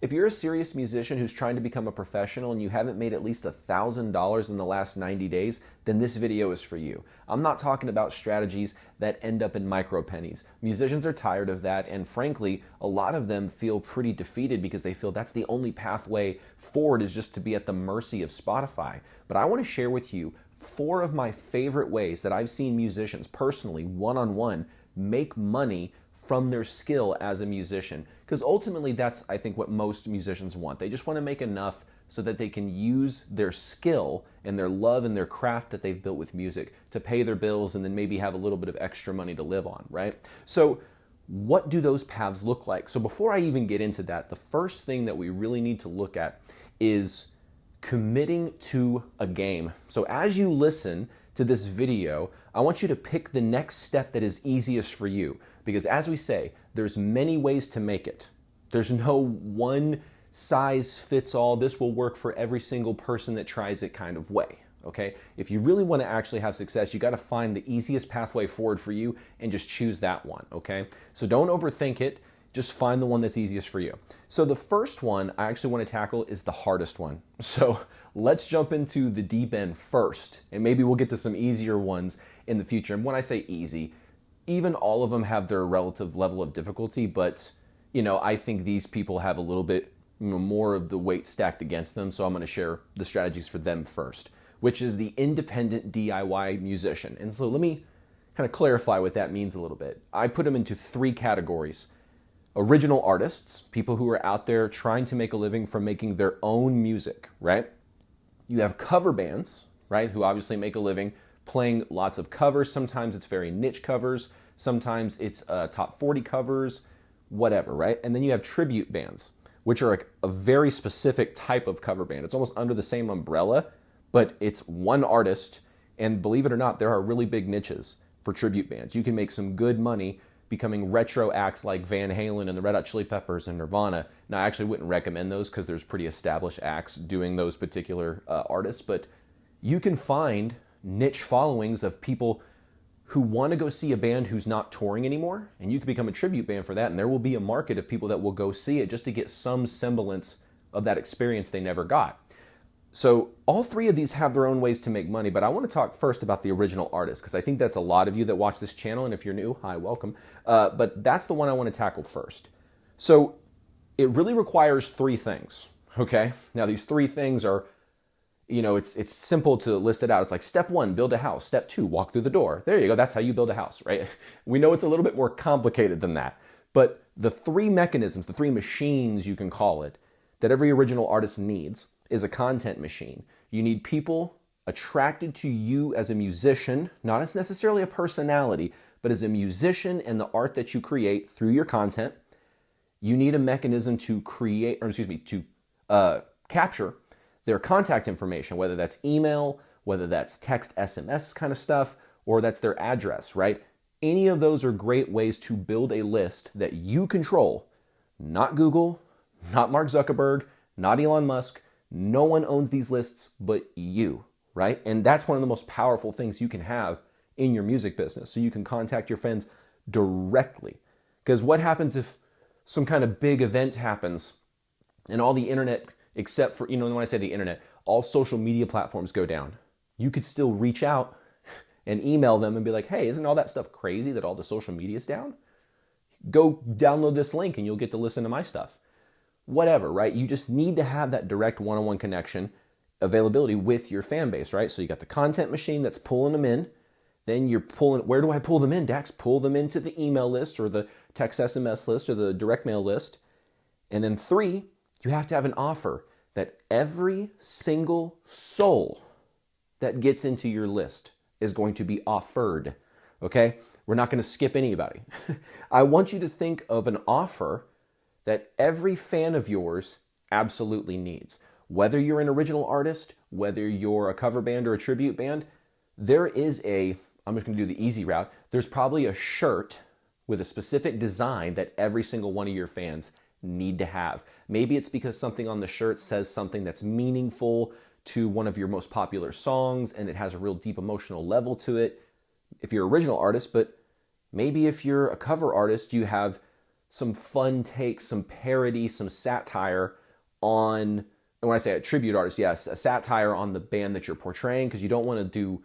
If you're a serious musician who's trying to become a professional and you haven't made at least $1,000 in the last 90 days, then this video is for you. I'm not talking about strategies that end up in micro pennies. Musicians are tired of that, and frankly, a lot of them feel pretty defeated because they feel that's the only pathway forward is just to be at the mercy of Spotify. But I want to share with you 4 of my favorite ways that I've seen musicians personally, one-on-one, make money from their skill as a musician. Because ultimately that's, I think, what most musicians want. They just want to make enough so that they can use their skill and their love and their craft that they've built with music to pay their bills and then maybe have a little bit of extra money to live on, right? So what do those paths look like? So before I even get into that, the first thing that we really need to look at is committing to a game. So as you listen to this video, I want you to pick the next step that is easiest for you. Because as we say, there's many ways to make it. There's no one size fits all, this will work for every single person that tries it kind of way, okay? If you really want to actually have success, you got to find the easiest pathway forward for you and just choose that one, okay? So don't overthink it. Just find the one that's easiest for you. So the first one I actually want to tackle is the hardest one. So let's jump into the deep end first, and maybe we'll get to some easier ones in the future. And when I say easy, even all of them have their relative level of difficulty, but I think these people have a little bit more of the weight stacked against them, so I'm going to share the strategies for them first, which is the independent DIY musician. And so let me kind of clarify what that means a little bit. I put them into 3 categories. Original artists, people who are out there trying to make a living from making their own music, right? You have cover bands, right, who obviously make a living playing lots of covers. Sometimes it's very niche covers. Sometimes it's top 40 covers, whatever, right? And then you have tribute bands, which are a very specific type of cover band. It's almost under the same umbrella, but it's one artist. And believe it or not, there are really big niches for tribute bands. You can make some good money becoming retro acts like Van Halen and the Red Hot Chili Peppers and Nirvana. Now, I actually wouldn't recommend those because there's pretty established acts doing those particular artists, but you can find niche followings of people who want to go see a band who's not touring anymore, and you can become a tribute band for that, and there will be a market of people that will go see it just to get some semblance of that experience they never got. So all 3 of these have their own ways to make money, but I want to talk first about the original artist, because I think that's a lot of you that watch this channel, and if you're new, hi, welcome. But that's the one I want to tackle first. So it really requires 3 things, okay? Now these 3 things are, it's simple to list it out. It's like step 1, build a house. Step 2, walk through the door. There you go, that's how you build a house, right? We know it's a little bit more complicated than that, but the 3 mechanisms, the 3 machines you can call it, that every original artist needs is a content machine. You need people attracted to you as a musician, not as necessarily a personality, but as a musician and the art that you create through your content. You need a mechanism to capture their contact information, whether that's email, whether that's text, SMS kind of stuff, or that's their address, right? Any of those are great ways to build a list that you control, not Google, not Mark Zuckerberg, not Elon Musk. No one owns these lists but you, right? And that's one of the most powerful things you can have in your music business. So you can contact your friends directly. Because what happens if some kind of big event happens and all the internet, except for, when I say the internet, all social media platforms go down? You could still reach out and email them and be like, hey, isn't all that stuff crazy that all the social media is down? Go download this link and you'll get to listen to my stuff. Whatever, right? You just need to have that direct one-on-one connection availability with your fan base, right? So you got the content machine that's pulling them in. Then you're pulling, where do I pull them in, Dax? Pull them into the email list or the text SMS list or the direct mail list. And then 3, you have to have an offer that every single soul that gets into your list is going to be offered, okay? We're not going to skip anybody. I want you to think of an offer that every fan of yours absolutely needs. Whether you're an original artist, whether you're a cover band or a tribute band, there is I'm just gonna do the easy route, there's probably a shirt with a specific design that every single one of your fans need to have. Maybe it's because something on the shirt says something that's meaningful to one of your most popular songs and it has a real deep emotional level to it if you're an original artist, but maybe if you're a cover artist, you have some fun takes, some parody, some satire on, and when I say a tribute artist, yes, a satire on the band that you're portraying, because you don't want to do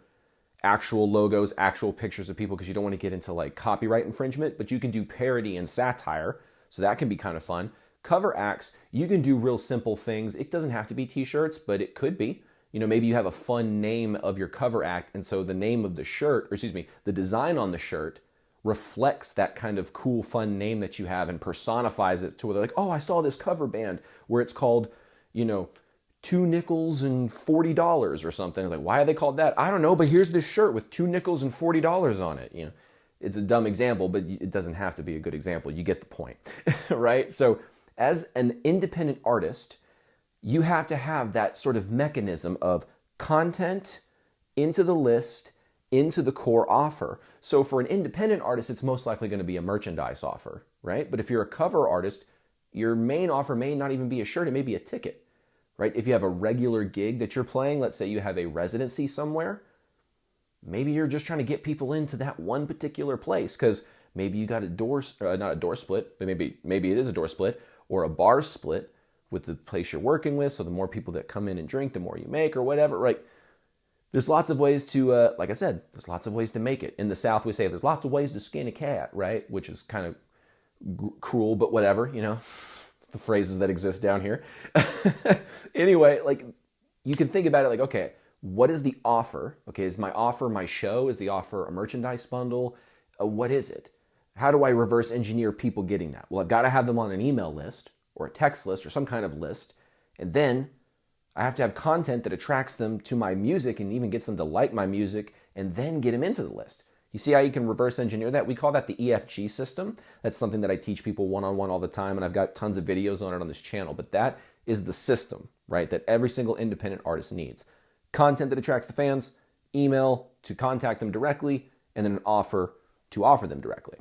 actual logos, actual pictures of people, because you don't want to get into like copyright infringement, but you can do parody and satire, so that can be kind of fun. Cover acts, you can do real simple things. It doesn't have to be t-shirts, but it could be. You know, maybe you have a fun name of your cover act, and so the name of the shirt, or excuse me, the design on the shirt reflects that kind of cool, fun name that you have and personifies it to where they're like, oh, I saw this cover band where it's called, you know, $2 and $40 or something. Like, why are they called that? I don't know, but here's this shirt with $2 and $40 on it. You know, it's a dumb example, but it doesn't have to be a good example. You get the point, right? So as an independent artist, you have to have that sort of mechanism of content into the list, into the core offer. So for an independent artist, it's most likely going to be a merchandise offer, right? But if you're a cover artist, your main offer may not even be a shirt, it may be a ticket, right? If you have a regular gig that you're playing, let's say you have a residency somewhere, maybe you're just trying to get people into that one particular place because maybe you got a door, not a door split, but maybe it is a door split or a bar split with the place you're working with. So the more people that come in and drink, the more you make or whatever, right? There's lots of ways to, like I said, there's lots of ways to make it. In the South, we say there's lots of ways to skin a cat, right? Which is kind of cruel, but whatever, you know, the phrases that exist down here. Anyway, like you can think about it like, okay, what is the offer? Okay, is my offer my show? Is the offer a merchandise bundle? What is it? How do I reverse engineer people getting that? Well, I've got to have them on an email list or a text list or some kind of list. And then I have to have content that attracts them to my music and even gets them to like my music and then get them into the list. You see how you can reverse engineer that? We call that the EFG system. That's something that I teach people one-on-one all the time, and I've got tons of videos on it on this channel. But that is the system, right, that every single independent artist needs. Content that attracts the fans, email to contact them directly, and then an offer to offer them directly.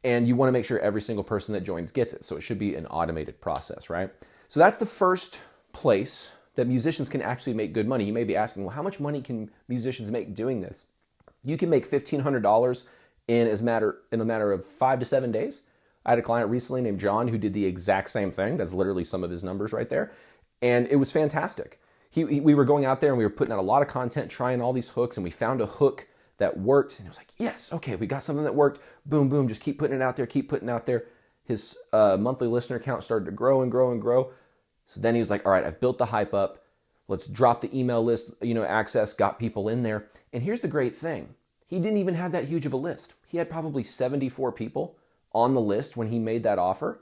And you want to make sure every single person that joins gets it. So it should be an automated process, right? So that's the first place that musicians can actually make good money. You may be asking, well, how much money can musicians make doing this? You can make $1,500 in a matter of 5 to 7 days. I had a client recently named John who did the exact same thing. That's literally some of his numbers right there. And it was fantastic. We were going out there and we were putting out a lot of content, trying all these hooks, and we found a hook that worked. And it was like, yes, okay, we got something that worked. Boom, boom, just keep putting it out there, keep putting it out there. His monthly listener count started to grow and grow and grow. So then he was like, all right, I've built the hype up. Let's drop the email list, access, got people in there. And here's the great thing. He didn't even have that huge of a list. He had probably 74 people on the list when he made that offer.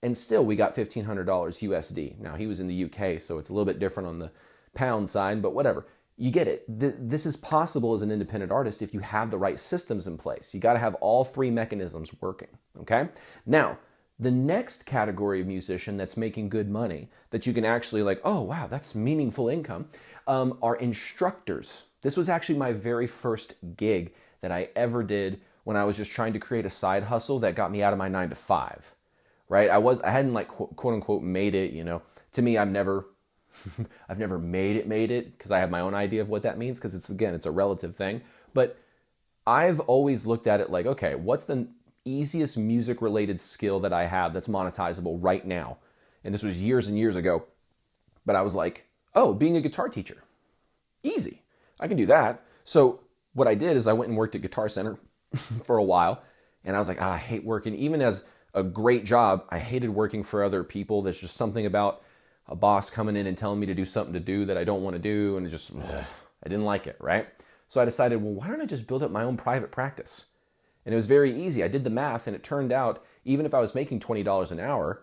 And still we got $1,500 USD. Now he was in the UK, so it's a little bit different on the pound side, but whatever. You get it. This is possible as an independent artist if you have the right systems in place. You got to have all three mechanisms working, okay? Now, the next category of musician that's making good money that you can actually like, oh, wow, that's meaningful income, are instructors. This was actually my very first gig that I ever did when I was just trying to create a side hustle that got me out of my 9 to 5, right? I hadn't like quote unquote made it, To me, I've never made it because I have my own idea of what that means because it's a relative thing. But I've always looked at it like, okay, what's the easiest music-related skill that I have that's monetizable right now? And this was years and years ago. But I was like, oh, being a guitar teacher. Easy. I can do that. So what I did is I went and worked at Guitar Center for a while. And I was like, I hate working. Even as a great job, I hated working for other people. There's just something about a boss coming in and telling me to do something to do that I don't want to do. And I didn't like it, right? So I decided, well, why don't I just build up my own private practice? And it was very easy. I did the math and it turned out, even if I was making $20 an hour,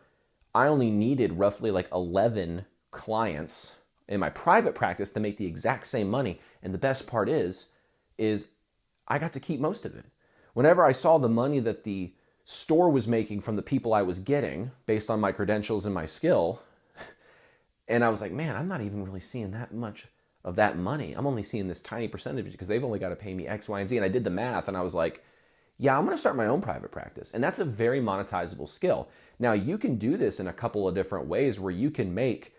I only needed roughly like 11 clients in my private practice to make the exact same money. And the best part is I got to keep most of it. Whenever I saw the money that the store was making from the people I was getting based on my credentials and my skill, and I was like, man, I'm not even really seeing that much of that money. I'm only seeing this tiny percentage because they've only got to pay me X, Y, and Z. And I did the math and I was like, yeah, I'm going to start my own private practice. And that's a very monetizable skill. Now, you can do this in a couple of different ways where you can make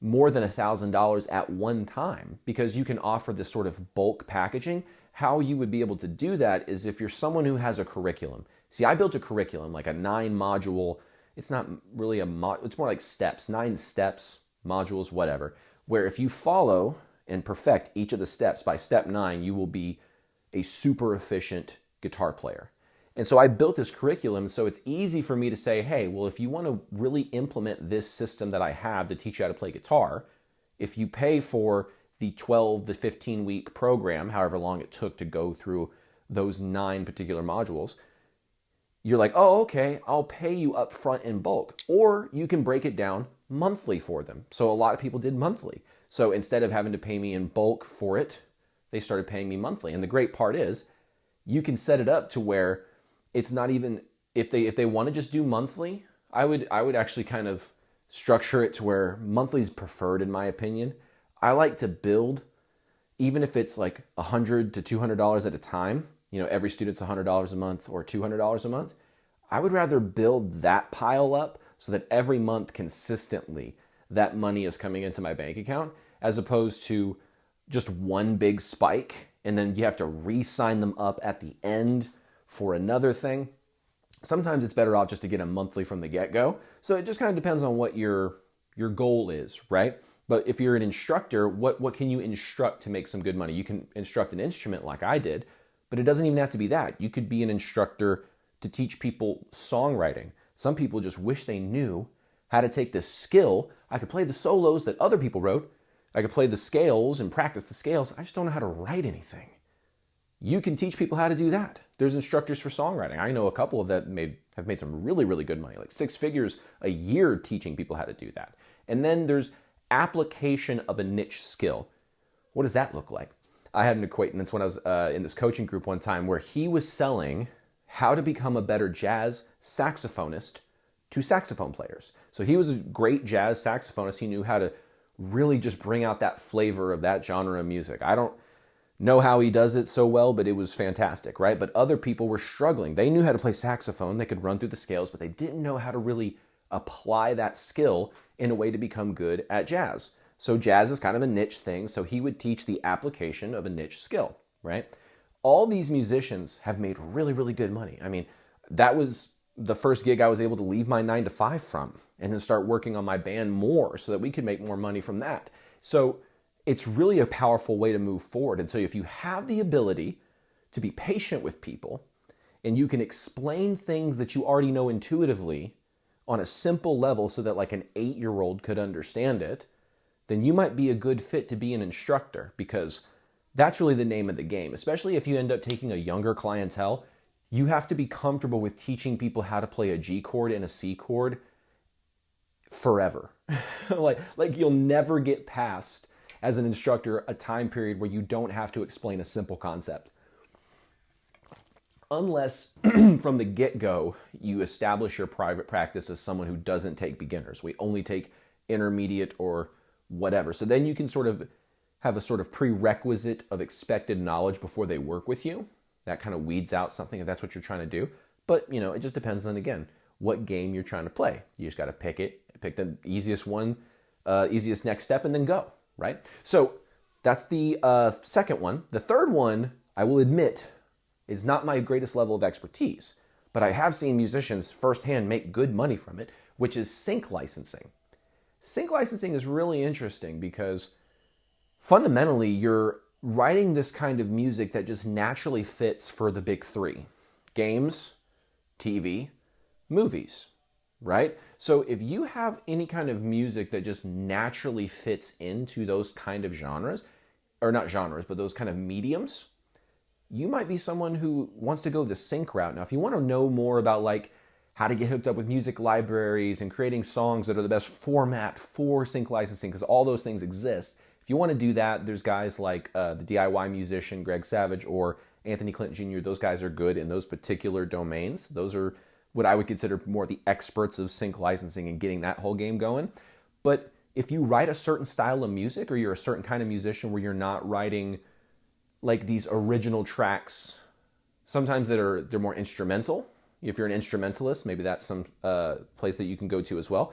more than $1,000 at one time because you can offer this sort of bulk packaging. How you would be able to do that is if you're someone who has a curriculum. See, I built a curriculum, like a 9-module, it's not really it's more like steps, 9 steps, modules, whatever, where if you follow and perfect each of the steps by step 9, you will be a super efficient guitar player. And so I built this curriculum so it's easy for me to say, hey, well, if you want to really implement this system that I have to teach you how to play guitar, if you pay for the 12 to 15 week program, however long it took to go through those 9 particular modules, you're like, oh, okay, I'll pay you up front in bulk. Or you can break it down monthly for them. So a lot of people did monthly. So instead of having to pay me in bulk for it, they started paying me monthly. And the great part is you can set it up to where it's not even, if they want to just do monthly, I would actually kind of structure it to where monthly is preferred in my opinion. I like to build, even if it's like $100 to $200 at a time, every student's $100 a month or $200 a month. I would rather build that pile up so that every month consistently that money is coming into my bank account, as opposed to just one big spike and then you have to re-sign them up at the end for another thing. Sometimes it's better off just to get a monthly from the get-go. So it just kind of depends on what your goal is, right? But if you're an instructor, what can you instruct to make some good money? You can instruct an instrument like I did, but it doesn't even have to be that. You could be an instructor to teach people songwriting. Some people just wish they knew how to take this skill. I could play the solos that other people wrote. I could play the scales and practice the scales. I just don't know how to write anything. You can teach people how to do that. There's instructors for songwriting. I know a couple of that have made some really, really good money, like 6 figures a year teaching people how to do that. And then there's application of a niche skill. What does that look like? I had an acquaintance when I was in this coaching group one time where he was selling how to become a better jazz saxophonist to saxophone players. So he was a great jazz saxophonist. He knew how to really just bring out that flavor of that genre of music. I don't know how he does it so well, but it was fantastic, right? But other people were struggling. They knew how to play saxophone. They could run through the scales, but they didn't know how to really apply that skill in a way to become good at jazz. So jazz is kind of a niche thing. So he would teach the application of a niche skill, right? All these musicians have made really, really good money. I mean, that was the first gig I was able to leave my 9-to-5 from and then start working on my band more so that we could make more money from that. So it's really a powerful way to move forward. And so if you have the ability to be patient with people and you can explain things that you already know intuitively on a simple level so that like an 8-year-old could understand it, then you might be a good fit to be an instructor, because that's really the name of the game. Especially if you end up taking a younger clientele, you have to be comfortable with teaching people how to play a G chord and a C chord forever. like you'll never get past, as an instructor, a time period where you don't have to explain a simple concept. Unless from the get-go, you establish your private practice as someone who doesn't take beginners. We only take intermediate or whatever. So then you can sort of have a sort of prerequisite of expected knowledge before they work with you. That kind of weeds out something if that's what you're trying to do. But, it just depends on, again, what game you're trying to play. You just got to pick the easiest one, easiest next step, and then go, right? So that's the second one. The third one, I will admit, is not my greatest level of expertise, but I have seen musicians firsthand make good money from it, which is sync licensing. Sync licensing is really interesting because fundamentally you're writing this kind of music that just naturally fits for the big 3: games, TV, movies, right? So if you have any kind of music that just naturally fits into those kind of genres, or not genres, but those kind of mediums, you might be someone who wants to go the sync route. Now, if you want to know more about like how to get hooked up with music libraries and creating songs that are the best format for sync licensing, because all those things exist, if you want to do that, there's guys like the DIY musician Greg Savage or Anthony Clinton Jr. Those guys are good in those particular domains. Those are what I would consider more the experts of sync licensing and getting that whole game going. But if you write a certain style of music, or you're a certain kind of musician where you're not writing like these original tracks, sometimes they're more instrumental. If you're an instrumentalist, maybe that's some place that you can go to as well.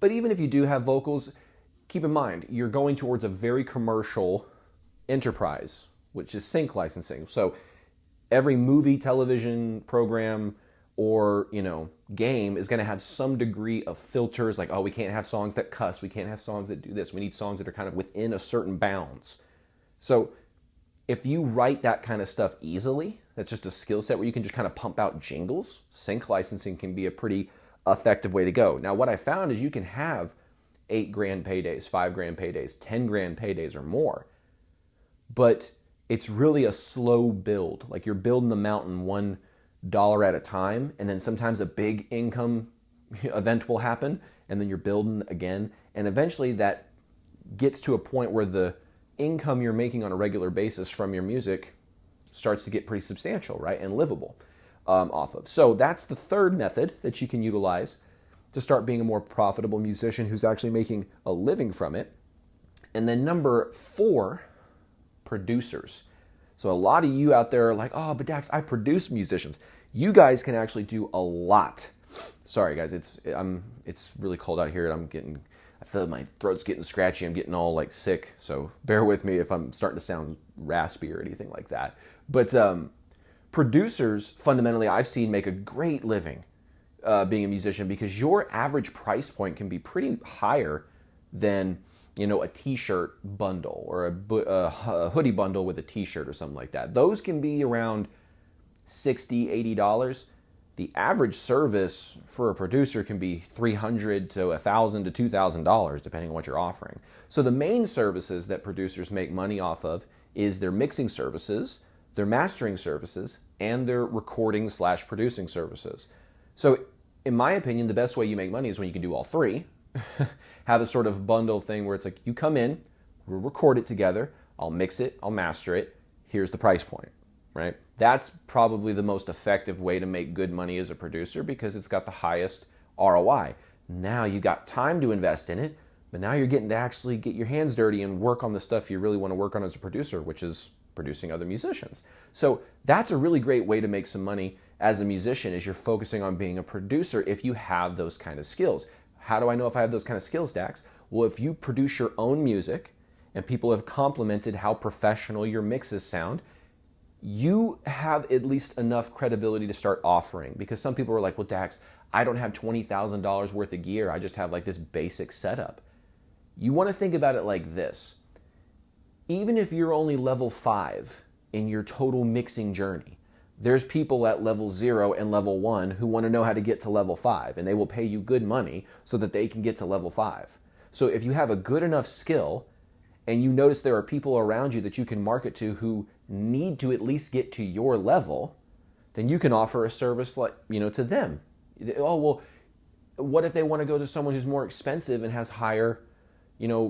But even if you do have vocals, keep in mind, you're going towards a very commercial enterprise, which is sync licensing. So Every movie, television program, or, game is going to have some degree of filters, like, oh, we can't have songs that cuss, we can't have songs that do this, we need songs that are kind of within a certain bounds. So if you write that kind of stuff easily, that's just a skill set where you can just kind of pump out jingles, sync licensing can be a pretty effective way to go. Now, what I found is you can have $8,000 paydays, $5,000 paydays, $10,000 paydays or more, but it's really a slow build. Like, you're building the mountain $1 at a time, and then sometimes a big income event will happen, and then you're building again, and eventually that gets to a point where the income you're making on a regular basis from your music starts to get pretty substantial, right, and livable off of. So that's the third method that you can utilize to start being a more profitable musician who's actually making a living from it. And then number 4, producers. So a lot of you out there are like, oh, but Dax, I produce musicians. You guys can actually do a lot. Sorry guys, it's really cold out here, and I feel my throat's getting scratchy. I'm getting all like sick, so bear with me if I'm starting to sound raspy or anything like that. But producers, fundamentally, I've seen make a great living being a musician, because your average price point can be pretty higher than a t-shirt bundle or a hoodie bundle with a t-shirt or something like that. Those can be around $60, $80. The average service for a producer can be $300 to $1,000 to $2,000, depending on what you're offering. So the main services that producers make money off of is their mixing services, their mastering services, and their recording/producing services. So in my opinion, the best way you make money is when you can do all three. Have a sort of bundle thing where it's like, you come in, we'll record it together, I'll mix it, I'll master it, here's the price point, right? That's probably the most effective way to make good money as a producer, because it's got the highest ROI. Now you got time to invest in it, but now you're getting to actually get your hands dirty and work on the stuff you really want to work on as a producer, which is producing other musicians. So that's a really great way to make some money as a musician, is you're focusing on being a producer if you have those kind of skills. How do I know if I have those kind of skills, Dax? Well, if you produce your own music and people have complimented how professional your mixes sound, you have at least enough credibility to start offering. Because some people are like, well, Dax, I don't have $20,000 worth of gear. I just have like this basic setup. You want to think about it like this. Even if you're only level 5 in your total mixing journey, there's people at level 0 and level 1 who want to know how to get to level 5, and they will pay you good money so that they can get to level 5. So if you have a good enough skill and you notice there are people around you that you can market to who need to at least get to your level, then you can offer a service like, to them. Oh, well, what if they want to go to someone who's more expensive and has higher,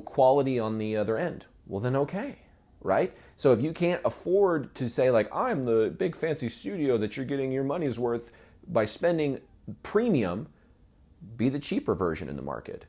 quality on the other end? Well, then okay. Right? So if you can't afford to say like, I'm the big fancy studio that you're getting your money's worth by spending premium, be the cheaper version in the market,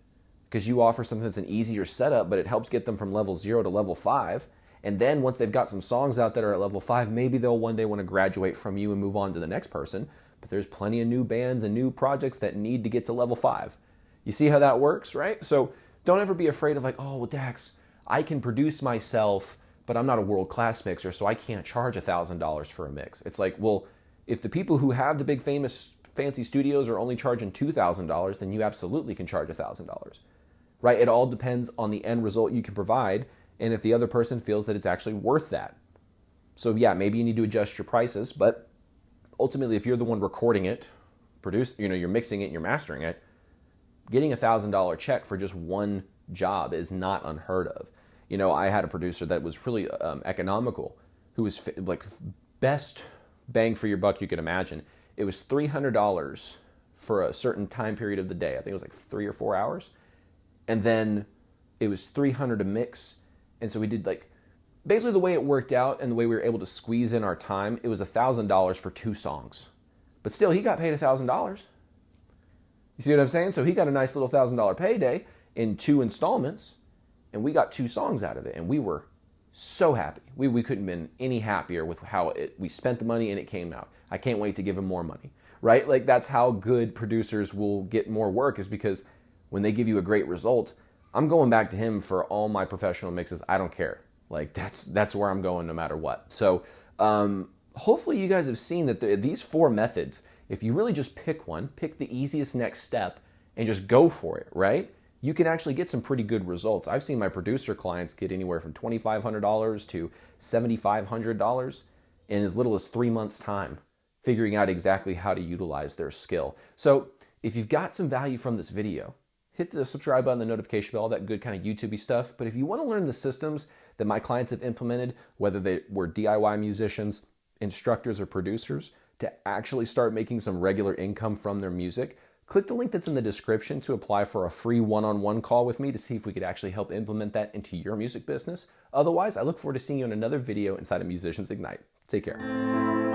because you offer something that's an easier setup, but it helps get them from level 0 to level 5. And then once they've got some songs out that are at level 5, maybe they'll one day want to graduate from you and move on to the next person. But there's plenty of new bands and new projects that need to get to level 5. You see how that works, right? So don't ever be afraid of like, oh, well, Dax, I can produce myself, but I'm not a world-class mixer, so I can't charge $1,000 for a mix. It's like, well, if the people who have the big famous fancy studios are only charging $2,000, then you absolutely can charge $1,000, right? It all depends on the end result you can provide, and if the other person feels that it's actually worth that. So yeah, maybe you need to adjust your prices, but ultimately, if you're the one recording it, you're mixing it, and you're mastering it, getting $1,000 check for just one job is not unheard of. I had a producer that was really economical, who was like best bang for your buck you could imagine. It was $300 for a certain time period of the day. I think it was like 3 or 4 hours. And then it was $300 a mix. And so we did like, basically the way it worked out and the way we were able to squeeze in our time, it was $1,000 for 2 songs. But still, he got paid $1,000. You see what I'm saying? So he got a nice little $1,000 payday in 2 installments. And we got 2 songs out of it, and we were so happy. We couldn't have been any happier with how we spent the money and it came out. I can't wait to give him more money, right? Like, that's how good producers will get more work, is because when they give you a great result, I'm going back to him for all my professional mixes. I don't care. Like, that's where I'm going no matter what. So hopefully you guys have seen that these 4 methods, if you really just pick one, pick the easiest next step and just go for it, right? You can actually get some pretty good results. I've seen my producer clients get anywhere from $2,500 to $7,500 in as little as 3 months' time, figuring out exactly how to utilize their skill. So if you've got some value from this video, hit the subscribe button, the notification bell, all that good kind of YouTube-y stuff. But if you want to learn the systems that my clients have implemented, whether they were DIY musicians, instructors, or producers, to actually start making some regular income from their music, click the link that's in the description to apply for a free one-on-one call with me to see if we could actually help implement that into your music business. Otherwise, I look forward to seeing you in another video inside of Musicians Ignite. Take care.